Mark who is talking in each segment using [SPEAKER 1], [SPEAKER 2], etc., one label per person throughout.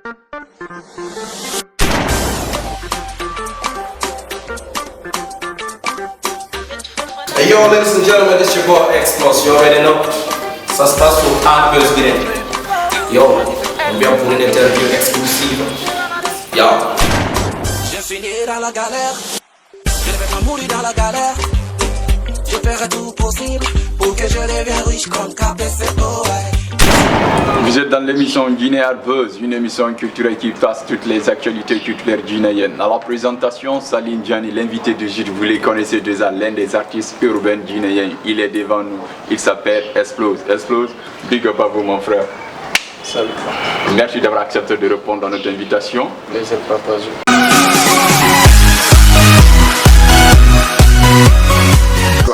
[SPEAKER 1] Hey yo, ladies and gentlemen, this your boy X-Plus, you already know. Ça se passe pour Hardbuzz Guinée. Yo, on vient pour une interview exclusive. Yo.
[SPEAKER 2] Je suis né dans la galère, je ne vais pas mourir dans la galère. Je ferai tout possible pour que je devienne riche comme KPCO.
[SPEAKER 3] Vous êtes dans l'émission Guinée Hardbuzz, une émission culturelle qui passe toutes les actualités culturelles guinéennes. À la présentation, Saline Djani, l'invité du jour, vous les connaissez déjà, l'un des artistes urbains guinéens. Il est devant nous, il s'appelle Explose. Explose, big up à vous mon frère.
[SPEAKER 4] Salut.
[SPEAKER 3] Merci d'avoir accepté de répondre à notre invitation.
[SPEAKER 4] Plaisir partagé.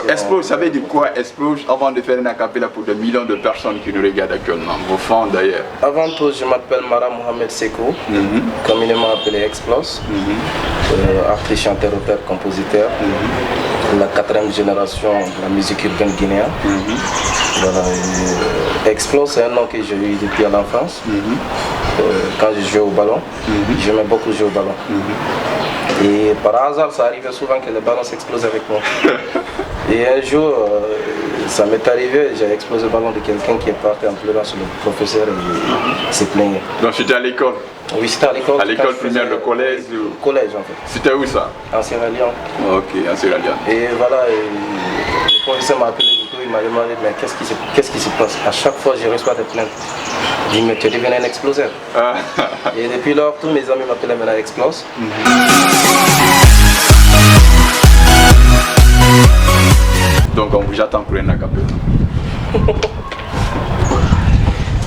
[SPEAKER 3] Explose, vous savez de quoi Explose avant de faire une acapella pour des millions de personnes qui nous regardent actuellement, vos fans d'ailleurs.
[SPEAKER 4] Avant tout, je m'appelle Mara Mohamed Sekou, communément appelé Explose, artiste, chanteur, auteur, compositeur, la 4e génération de la musique urbaine guinéenne. Voilà, Explose, c'est un nom que j'ai eu depuis l'enfance. Quand je jouais au ballon, j'aimais beaucoup jouer au ballon. Et par hasard, ça arrivait souvent que le ballon s'explose avec moi. Et un jour, ça m'est arrivé, j'ai explosé le ballon de quelqu'un qui est parti en pleurant sur le professeur et s'est plaigné.
[SPEAKER 3] Donc c'était à l'école?
[SPEAKER 4] Oui, c'était à l'école.
[SPEAKER 3] À l'école primaire, le collège ou...
[SPEAKER 4] Collège en fait.
[SPEAKER 3] C'était où ça?
[SPEAKER 4] En Sierra Leone.
[SPEAKER 3] Ok, en Sierra Leone.
[SPEAKER 4] Et voilà, le professeur m'a appelé du tout, il m'a demandé mais qu'est-ce qui se passe? À chaque fois, je reçois des plaintes. Il me dit mais tu es devenu un exploseur. Et depuis lors, tous mes amis m'appelaient maintenant Explose.
[SPEAKER 3] Donc on vous attend pour un acapella.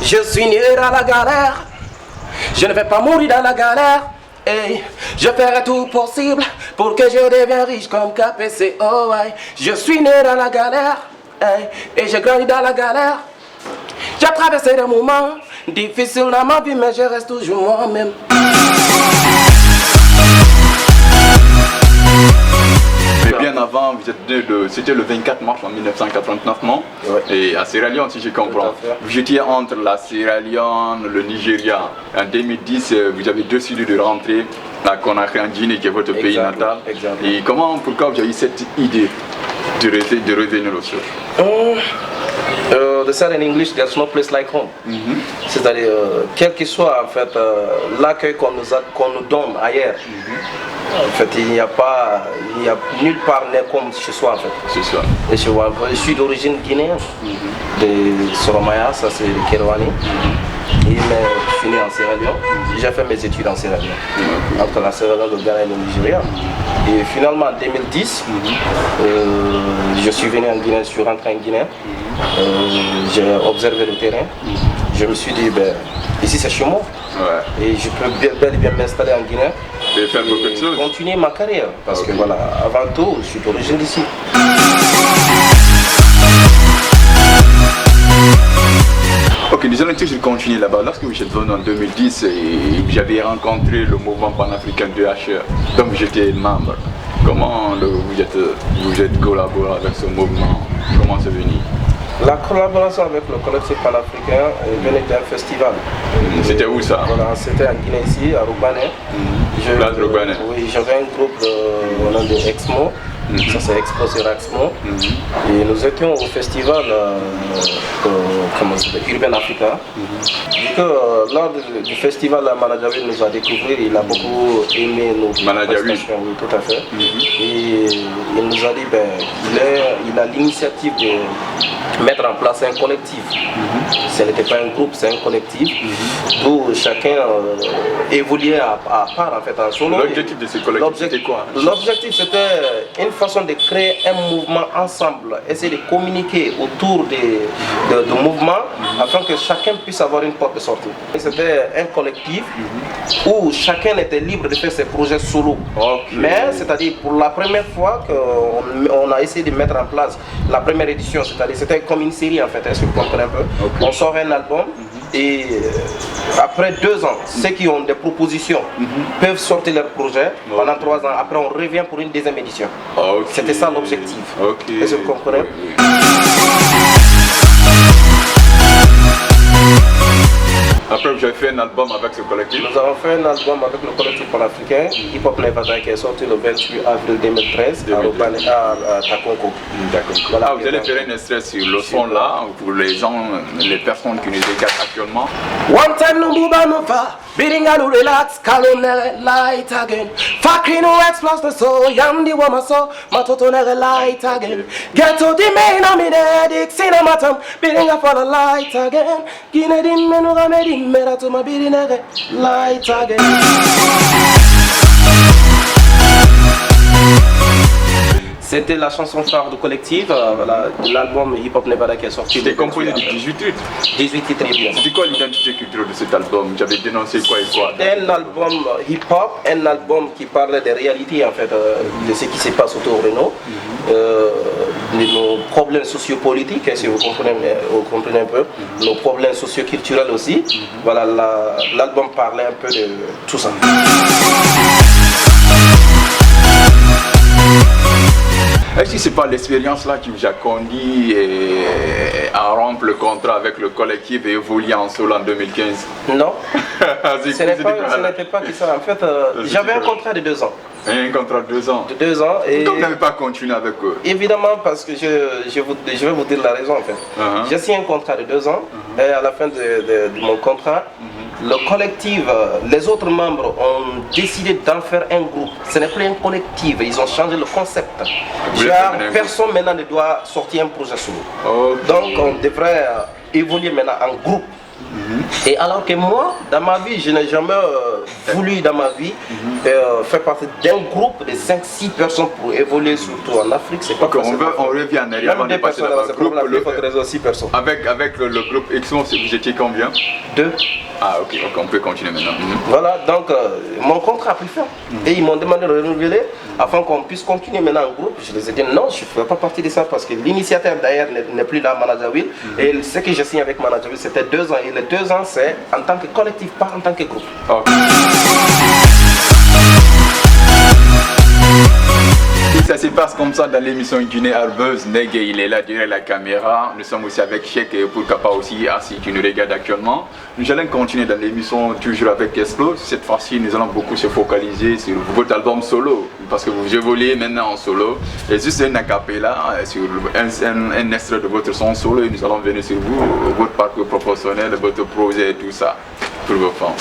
[SPEAKER 2] Je suis né dans la galère, je ne vais pas mourir dans la galère. Hey, je ferai tout possible pour que je devienne riche comme KPCO. Je suis né dans la galère, hey, et j'ai grandi dans la galère. J'ai traversé des moments difficiles dans ma vie, mais je reste toujours moi-même.
[SPEAKER 3] Mais bien avant, vous êtes né c'était le 24 mars en 1989, non?
[SPEAKER 4] Ouais.
[SPEAKER 3] Et à Sierra Leone, si je comprends. Vous étiez entre la Sierra Leone, le Nigeria. En 2010, vous avez décidé de rentrer à Conakry en Guinée, qui est votre pays natal.
[SPEAKER 4] Exactement.
[SPEAKER 3] Et pourquoi vous avez eu cette idée de revenir au sud?
[SPEAKER 4] They said in English, there's no place like home. C'est-à-dire, quel que soit en fait l'accueil qu'on nous donne ailleurs, en fait, il n'y a nulle part n'est comme chez soi en fait.
[SPEAKER 3] C'est ça.
[SPEAKER 4] Et je suis d'origine guinéenne, de Soromaya, ça c'est le Kérouani. Et je suis né en Sierra Leone. J'ai fait mes études en Sierra Leone, entre la Sierra Leone, le Ghana et le Nigeria. Et finalement en 2010, je suis venu en Guinée, je suis rentré en Guinée. J'ai observé le terrain. Je me suis dit, ben, ici c'est chez moi. Ouais. Et je peux bel et bien m'installer en Guinée et continuer ma carrière. Parce que voilà, avant tout, je suis d'origine d'ici.
[SPEAKER 3] Ok, nous allons toujours continuer là-bas. Lorsque vous êtes venu en 2010, j'avais rencontré le mouvement panafricain de HR, donc j'étais membre. Comment vous êtes collaboré avec ce mouvement? Comment c'est venu?
[SPEAKER 4] La collaboration avec le collectif panafricain venait d'un festival.
[SPEAKER 3] C'était où ça?
[SPEAKER 4] Voilà, c'était en Guinée ici, à Roubané. Oui, j'avais un groupe au nom de Exmo. Ça c'est Explose et Exmo. Et nous étions au festival Urban Africa. Vu que lors du festival, Manajawil nous a découvert, il a beaucoup aimé nos prestations. Oui, tout à fait. Et il nous a dit il a l'initiative de mettre en place un collectif. Ce n'était pas un groupe, c'est un collectif où chacun évoluait à part en fait en solo.
[SPEAKER 3] L'objectif de ce collectif c'était quoi?
[SPEAKER 4] L'objectif c'était une façon de créer un mouvement ensemble, essayer de communiquer autour de mouvements afin que chacun puisse avoir une porte de sortie. C'était un collectif où chacun était libre de faire ses projets solo. Mais c'est-à-dire pour la première fois qu'on a essayé de mettre en place la première édition, c'est-à-dire c'était comme une série en fait, si vous comprenez un peu. On sort un album. Et après 2 ans, ceux qui ont des propositions peuvent sortir leur projet pendant 3 ans. Après, on revient pour une 2e édition. C'était ça l'objectif. Est-ce que vous comprenez?
[SPEAKER 3] Après, vous avez fait un album avec ce collectif?
[SPEAKER 4] Nous avons fait un album avec le collectif panafricain, Hip Hop Nevada, qui est sorti le 28 avril 2013 à Takonko.
[SPEAKER 3] D'accord. Voilà, vous allez faire un extrait sur le son là, pour les gens, les personnes qui nous regardent actuellement.
[SPEAKER 2] One time no buba no fa, beating a no relax, calm light again. Fakri no explores the soul, yam the woman so, matoto nere light again. Get to the main of me there, dick cinematum, beating a for the light again. Gine din menu gamedi, mera to my beating nere light again.
[SPEAKER 4] C'était la chanson phare du collectif, l'album Hip Hop Nevada qui est sorti.
[SPEAKER 3] C'était composé de 18 titres.
[SPEAKER 4] 18 titres, bien.
[SPEAKER 3] C'était quoi l'identité culturelle de cet album? J'avais dénoncé quoi et quoi?
[SPEAKER 4] Un album hip-hop, un album qui parle des réalités en fait, de ce qui se passe autour de nous, de nos problèmes sociopolitiques, si vous comprenez un peu, nos problèmes socio-culturels aussi. Voilà, l'album parlait un peu de tout ça.
[SPEAKER 3] Est-ce que ce n'est pas l'expérience là qui vous a conduit à rompre le contrat avec le collectif et évoluer en solo en 2015?
[SPEAKER 4] Non, ce n'était pas que ça. En fait, j'avais un contrat de 2 ans.
[SPEAKER 3] Un contrat de 2 ans?
[SPEAKER 4] De 2 ans. Et
[SPEAKER 3] pourquoi vous n'avez pas continué avec eux?
[SPEAKER 4] Évidemment, parce que je vais vous dire la raison en fait. J'ai signé un contrat de 2 ans et à la fin de mon contrat, le collectif, les autres membres ont décidé d'en faire un groupe. Ce n'est plus un collectif, ils ont changé le concept. Genre, personne maintenant ne doit sortir un projet solo. Donc on devrait évoluer maintenant en groupe. Et alors que moi, dans ma vie, je n'ai jamais voulu dans ma vie faire partie d'un groupe de 5-6 personnes pour évoluer, surtout en Afrique. C'est pas possible.
[SPEAKER 3] On revient en arrière avant de passer dans le groupe. Avec le groupe Exxon, vous étiez combien? 2. Ah ok, on peut continuer maintenant.
[SPEAKER 4] Voilà, donc mon contrat a pris fin. Et ils m'ont demandé de renouveler afin qu'on puisse continuer maintenant en groupe. Je les ai dit non, je ne ferai pas partie de ça parce que l'initiateur d'ailleurs n'est plus là, Manajawil. Et ce que j'ai signé avec Manajawil, c'était 2 ans. Et les 2 ans, c'est en tant que collectif, pas en tant que groupe.
[SPEAKER 3] Okay. Et ça se passe comme ça dans l'émission Guinée Buzz. Nege, il est là derrière la caméra. Nous sommes aussi avec Cheikh et Pourkapa aussi, assis qui nous regarde actuellement. Nous allons continuer dans l'émission toujours avec Explo. Cette fois-ci, nous allons beaucoup se focaliser sur votre album solo. Parce que vous évoluez maintenant en solo. Et juste un acapella sur un extrait de votre son solo. Et nous allons venir sur vous, votre parcours professionnel, votre projet et tout ça. Pour vos fans.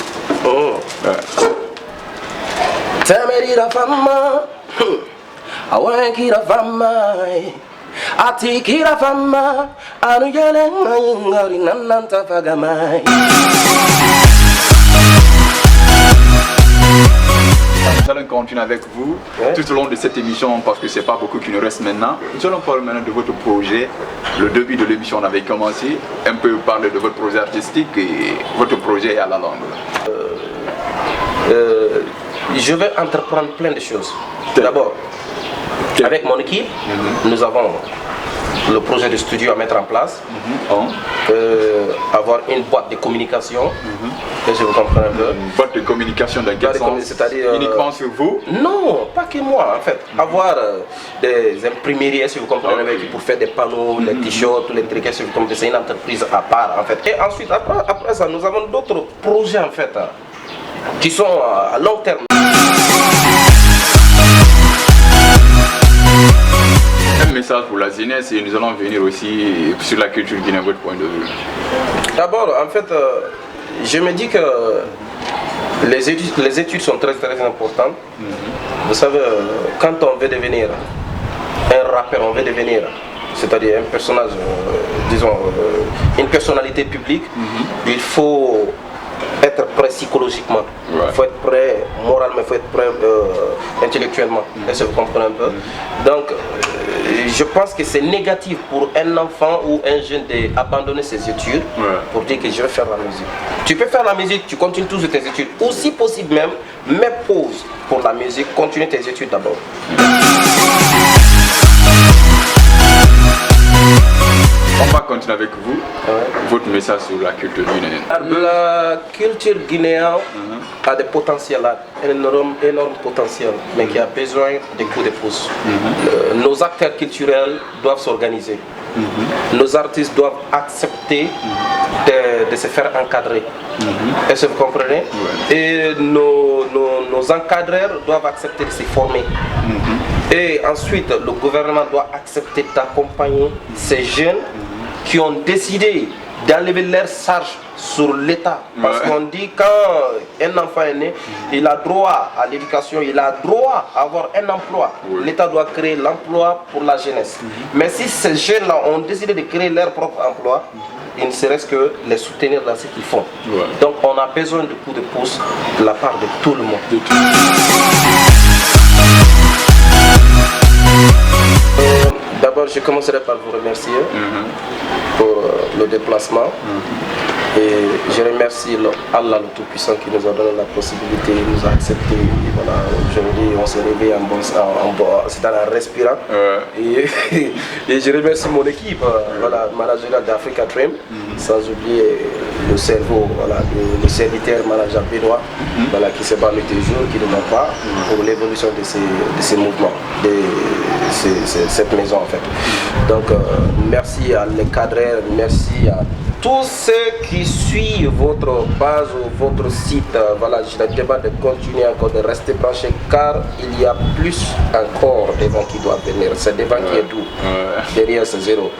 [SPEAKER 2] Oh. Temerida fama, awankira fama, atikira fama, anuyele ngari nananta fagamai.
[SPEAKER 3] Nous allons continuer avec vous tout au long de cette émission parce que c'est pas beaucoup qui nous reste maintenant. Nous allons parler maintenant de votre projet. Le début de l'émission on avait commencé, un peu parler de votre projet artistique et votre projet à la langue.
[SPEAKER 4] Je vais entreprendre plein de choses. D'abord, avec mon équipe, nous avons le projet de studio à mettre en place, avoir une boîte de communication, que je vous comprends un peu.
[SPEAKER 3] Une boîte de communication dans quel sens? C'est-à-dire uniquement sur vous?
[SPEAKER 4] Non, pas que moi en fait. Avoir des imprimeries, si vous comprenez, pour faire des panneaux, les t-shirts, les trucs, si vous comprenez, c'est une entreprise à part en fait. Et ensuite, après ça, nous avons d'autres projets en fait, qui sont à long terme.
[SPEAKER 3] Un message pour la jeunesse et nous allons venir aussi sur la culture guinéenne, votre point de vue.
[SPEAKER 4] D'abord, en fait, je me dis que les études sont très importantes. Vous savez, quand on veut devenir un rappeur, on veut devenir, c'est-à-dire un personnage, disons, une personnalité publique, il faut être prêt psychologiquement, il faut être prêt moralement, il faut être prêt intellectuellement. Est-ce que vous comprenez un peu? Donc, je pense que c'est négatif pour un enfant ou un jeune d'abandonner ses études pour dire que je vais faire la musique. Tu peux faire la musique, tu continues toujours tes études, ou si possible même, mets pause pour la musique, continue tes études d'abord.
[SPEAKER 3] On va continuer avec vous. Votre message sur la culture guinéenne.
[SPEAKER 4] La culture guinéenne a des potentiels, un énorme potentiel, mais qui a besoin de coups de pouce. Nos acteurs culturels doivent s'organiser. nos artistes doivent accepter de se faire encadrer. Est-ce que vous comprenez? Et nos encadreurs doivent accepter de se former. Et ensuite, le gouvernement doit accepter d'accompagner ces jeunes qui ont décidé d'enlever leur charge sur l'État. Parce qu'on dit quand un enfant est né, il a droit à l'éducation, il a droit à avoir un emploi. L'État doit créer l'emploi pour la jeunesse. Mais si ces jeunes-là ont décidé de créer leur propre emploi, il ne serait-ce que les soutenir dans ce qu'ils font. Donc on a besoin de coups de pouce de la part de tout le monde. D'abord, je commencerai par vous remercier pour le déplacement. Et je remercie Allah le Tout-Puissant qui nous a donné la possibilité, il nous a accepté. Voilà, aujourd'hui, on s'est réveillé c'est dans la respirant. Et je remercie mon équipe, voilà, manager d'Africa Dream, sans oublier le cerveau, voilà, le serviteur manager Benoît, voilà, qui se bat nuit et jour, qui ne ment pas pour l'évolution de ces mouvements, de cette maison en fait. Donc merci à les cadreurs, merci à tous ceux qui suivent votre page ou votre site. Voilà, je ne demande de continuer encore de rester branché car il y a plus encore des vents qui doivent venir. C'est des vents qui est doux. Derrière c'est zéro.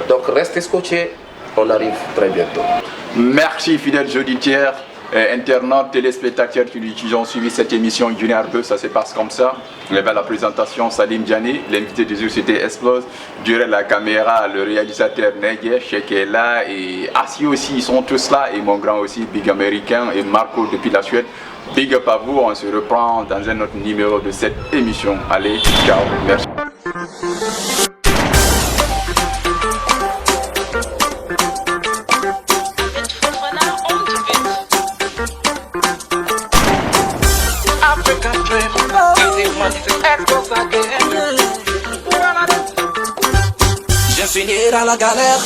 [SPEAKER 4] Donc restez scotchés, on arrive très bientôt.
[SPEAKER 3] Merci fidèles auditeurs, internautes, téléspectateurs qui ont suivi cette émission Junior Buzz. Ça se passe comme ça. La présentation Salim Diani, l'invité du jour c'était Explose. Durant la caméra, le réalisateur Negue, Cheikh est là et Assi aussi, ils sont tous là. Et mon grand aussi, Big Américain et Marco depuis la Suède. Big up à vous, on se reprend dans un autre numéro de cette émission. Allez, ciao, merci.
[SPEAKER 2] Je suis né dans la galère.